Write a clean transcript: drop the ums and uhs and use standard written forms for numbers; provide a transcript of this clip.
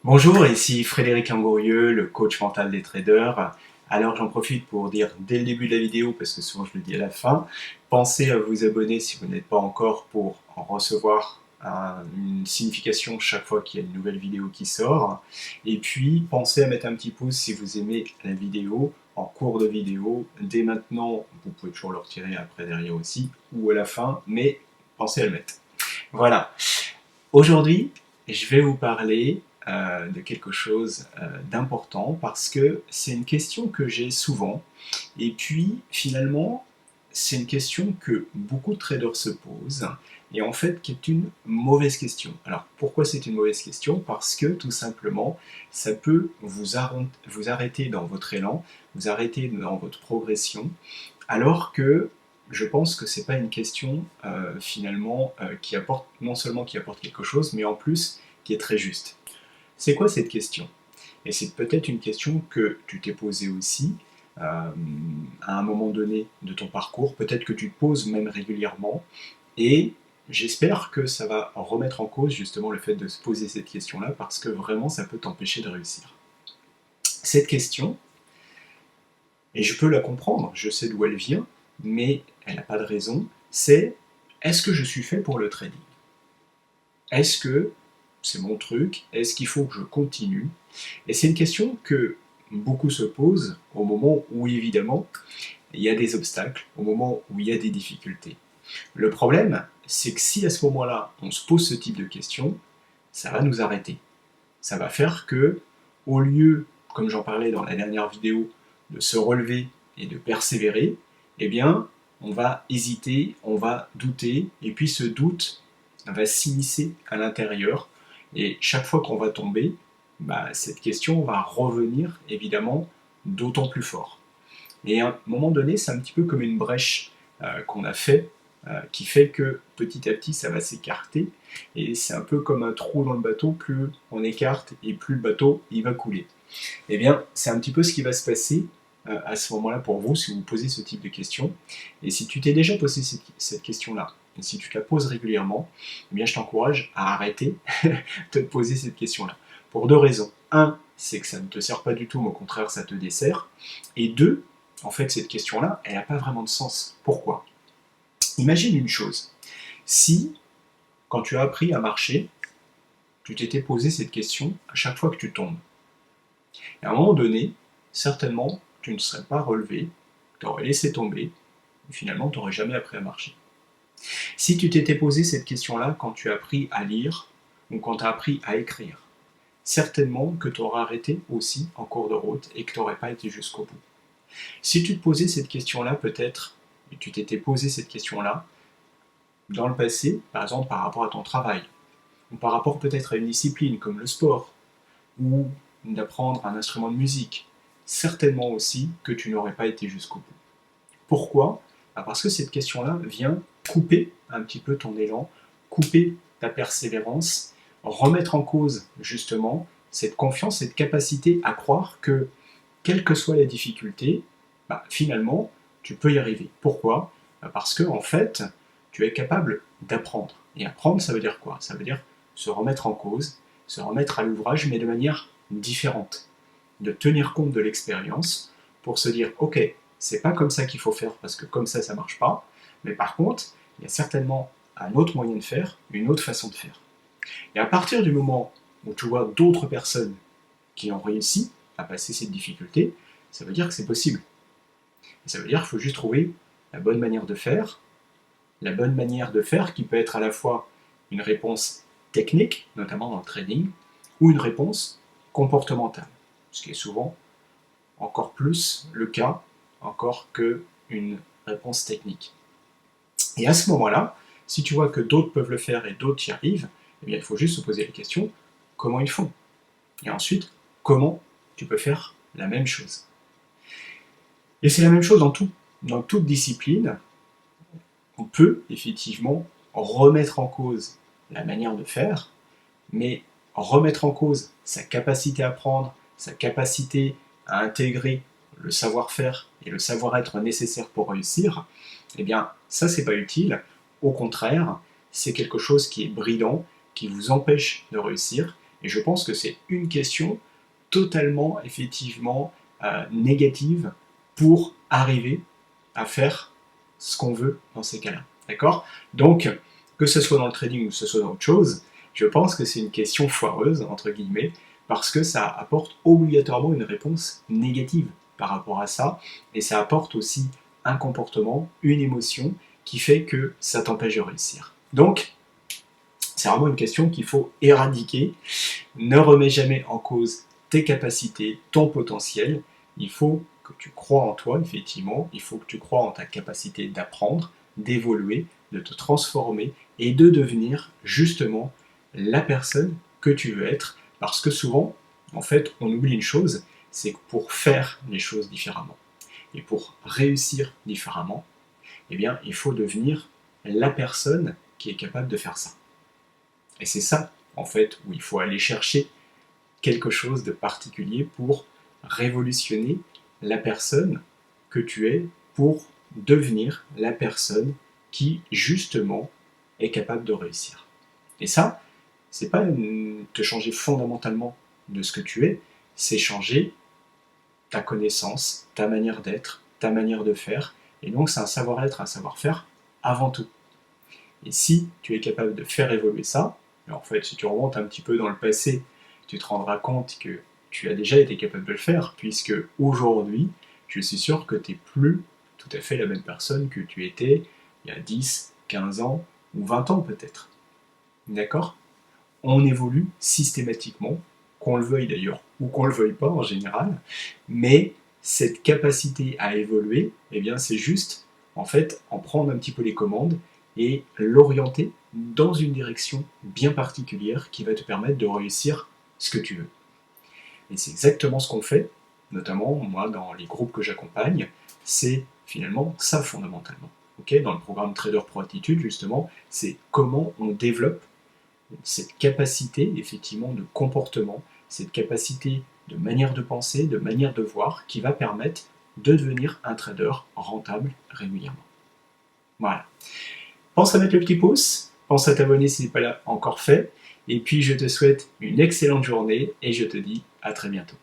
Bonjour, ici Frédéric Langourieux, le coach mental des traders. Alors j'en profite pour dire dès le début de la vidéo, parce que souvent je le dis à la fin, pensez à vous abonner si vous n'êtes pas encore pour en recevoir une signification chaque fois qu'il y a une nouvelle vidéo qui sort. Et puis pensez à mettre un petit pouce si vous aimez la vidéo, en cours de vidéo. Dès maintenant, vous pouvez toujours le retirer après derrière aussi, ou à la fin, mais pensez à le mettre. Voilà. Aujourd'hui, je vais vous parler de quelque chose d'important parce que c'est une question que j'ai souvent et puis finalement c'est une question que beaucoup de traders se posent et en fait qui est une mauvaise question. Alors pourquoi c'est une mauvaise question? Parce que tout simplement ça peut vous arrêter dans votre élan, vous arrêter dans votre progression alors que je pense que c'est pas une question finalement qui apporte non seulement qui apporte quelque chose, mais en plus qui est très juste. C'est quoi cette question? Et c'est peut-être une question que tu t'es posée aussi à un moment donné de ton parcours, peut-être que tu te poses même régulièrement, et j'espère que ça va remettre en cause justement le fait de se poser cette question-là, parce que vraiment ça peut t'empêcher de réussir. Cette question, et je peux la comprendre, je sais d'où elle vient, mais elle n'a pas de raison, c'est est-ce que je suis fait pour le trading? Est-ce que c'est mon truc? Est-ce qu'il faut que je continue? Et c'est une question que beaucoup se posent au moment où évidemment il y a des obstacles, au moment où il y a des difficultés. Le problème, c'est que si à ce moment-là on se pose ce type de questions, ça va nous arrêter. Ça va faire que, au lieu, comme j'en parlais dans la dernière vidéo, de se relever et de persévérer, eh bien, on va hésiter, on va douter, et puis ce doute va s'immiscer à l'intérieur, et chaque fois qu'on va tomber, cette question va revenir évidemment d'autant plus fort. Et à un moment donné, c'est un petit peu comme une brèche qu'on a fait, qui fait que petit à petit ça va s'écarter, et c'est un peu comme un trou dans le bateau, plus on écarte et plus le bateau il va couler. Eh bien, c'est un petit peu ce qui va se passer à ce moment-là pour vous si vous posez ce type de questions. Et si tu t'es déjà posé cette question-là, et si tu te la poses régulièrement, eh bien je t'encourage à arrêter de te poser cette question-là. Pour deux raisons. Un, c'est que ça ne te sert pas du tout, mais au contraire ça te dessert. Et deux, en fait cette question-là, elle n'a pas vraiment de sens. Pourquoi? Imagine une chose. Si, quand tu as appris à marcher, tu t'étais posé cette question à chaque fois que tu tombes. Et à un moment donné, certainement, tu ne serais pas relevé, tu aurais laissé tomber, et finalement, tu n'aurais jamais appris à marcher. Si tu t'étais posé cette question-là quand tu as appris à lire ou quand tu as appris à écrire, certainement que tu auras arrêté aussi en cours de route et que tu n'aurais pas été jusqu'au bout. Si tu te posais cette question-là, peut-être, et tu t'étais posé cette question-là, dans le passé, par exemple par rapport à ton travail, ou par rapport peut-être à une discipline comme le sport, ou d'apprendre un instrument de musique, certainement aussi que tu n'aurais pas été jusqu'au bout. Pourquoi? Parce que cette question-là vient couper un petit peu ton élan, couper ta persévérance, remettre en cause justement cette confiance, cette capacité à croire que, quelle que soit la difficulté, finalement, tu peux y arriver. Pourquoi? Parce que, en fait, tu es capable d'apprendre. Et apprendre, ça veut dire quoi? Ça veut dire se remettre en cause, se remettre à l'ouvrage, mais de manière différente. De tenir compte de l'expérience pour se dire, ok, c'est pas comme ça qu'il faut faire parce que comme ça marche pas, mais par contre, il y a certainement un autre moyen de faire, une autre façon de faire. Et à partir du moment où tu vois d'autres personnes qui ont réussi à passer cette difficulté, ça veut dire que c'est possible. Et ça veut dire qu'il faut juste trouver la bonne manière de faire qui peut être à la fois une réponse technique, notamment dans le trading, ou une réponse comportementale, ce qui est souvent encore plus le cas encore qu'une réponse technique. Et à ce moment-là, si tu vois que d'autres peuvent le faire et d'autres y arrivent, eh bien, il faut juste se poser la question, comment ils font? Et ensuite, comment tu peux faire la même chose? Et c'est la même chose dans tout. Dans toute discipline, on peut effectivement remettre en cause la manière de faire, mais remettre en cause sa capacité à apprendre, sa capacité à intégrer le savoir-faire et le savoir-être nécessaire pour réussir, eh bien ça c'est pas utile. Au contraire, c'est quelque chose qui est bridant, qui vous empêche de réussir, Et je pense que c'est une question totalement, effectivement, négative pour arriver à faire ce qu'on veut dans ces cas-là. D'accord? Donc, que ce soit dans le trading ou que ce soit dans autre chose, je pense que c'est une question foireuse, entre guillemets, parce que ça apporte obligatoirement une réponse négative par rapport à ça, et ça apporte aussi un comportement, une émotion, qui fait que ça t'empêche de réussir. Donc, c'est vraiment une question qu'il faut éradiquer. Ne remets jamais en cause tes capacités, ton potentiel. Il faut que tu crois en toi, effectivement. Il faut que tu crois en ta capacité d'apprendre, d'évoluer, de te transformer et de devenir justement la personne que tu veux être. Parce que souvent, en fait, on oublie une chose, c'est que pour faire les choses différemment et pour réussir différemment, eh bien, il faut devenir la personne qui est capable de faire ça. Et c'est ça, en fait, où il faut aller chercher quelque chose de particulier pour révolutionner la personne que tu es, pour devenir la personne qui, justement, est capable de réussir. Et ça, c'est pas te changer fondamentalement de ce que tu es, c'est changer ta connaissance, ta manière d'être, ta manière de faire. Et donc, c'est un savoir-être, un savoir-faire avant tout. Et si tu es capable de faire évoluer ça, et en fait, si tu remontes un petit peu dans le passé, tu te rendras compte que tu as déjà été capable de le faire, puisque aujourd'hui, je suis sûr que tu n'es plus tout à fait la même personne que tu étais il y a 10, 15 ans ou 20 ans peut-être. D'accord? On évolue systématiquement, qu'on le veuille d'ailleurs, ou qu'on ne le veuille pas en général, mais cette capacité à évoluer, eh bien c'est juste, en fait, en prendre un petit peu les commandes et l'orienter dans une direction bien particulière qui va te permettre de réussir ce que tu veux. Et c'est exactement ce qu'on fait, notamment moi dans les groupes que j'accompagne, c'est finalement ça fondamentalement. Okay, dans le programme Trader Pro Attitude, justement, c'est comment on développe cette capacité effectivement de comportement, cette capacité de manière de penser, de manière de voir, qui va permettre de devenir un trader rentable régulièrement. Voilà. Pense à mettre le petit pouce, pense à t'abonner si ce n'est pas là encore fait, et puis je te souhaite une excellente journée et je te dis à très bientôt.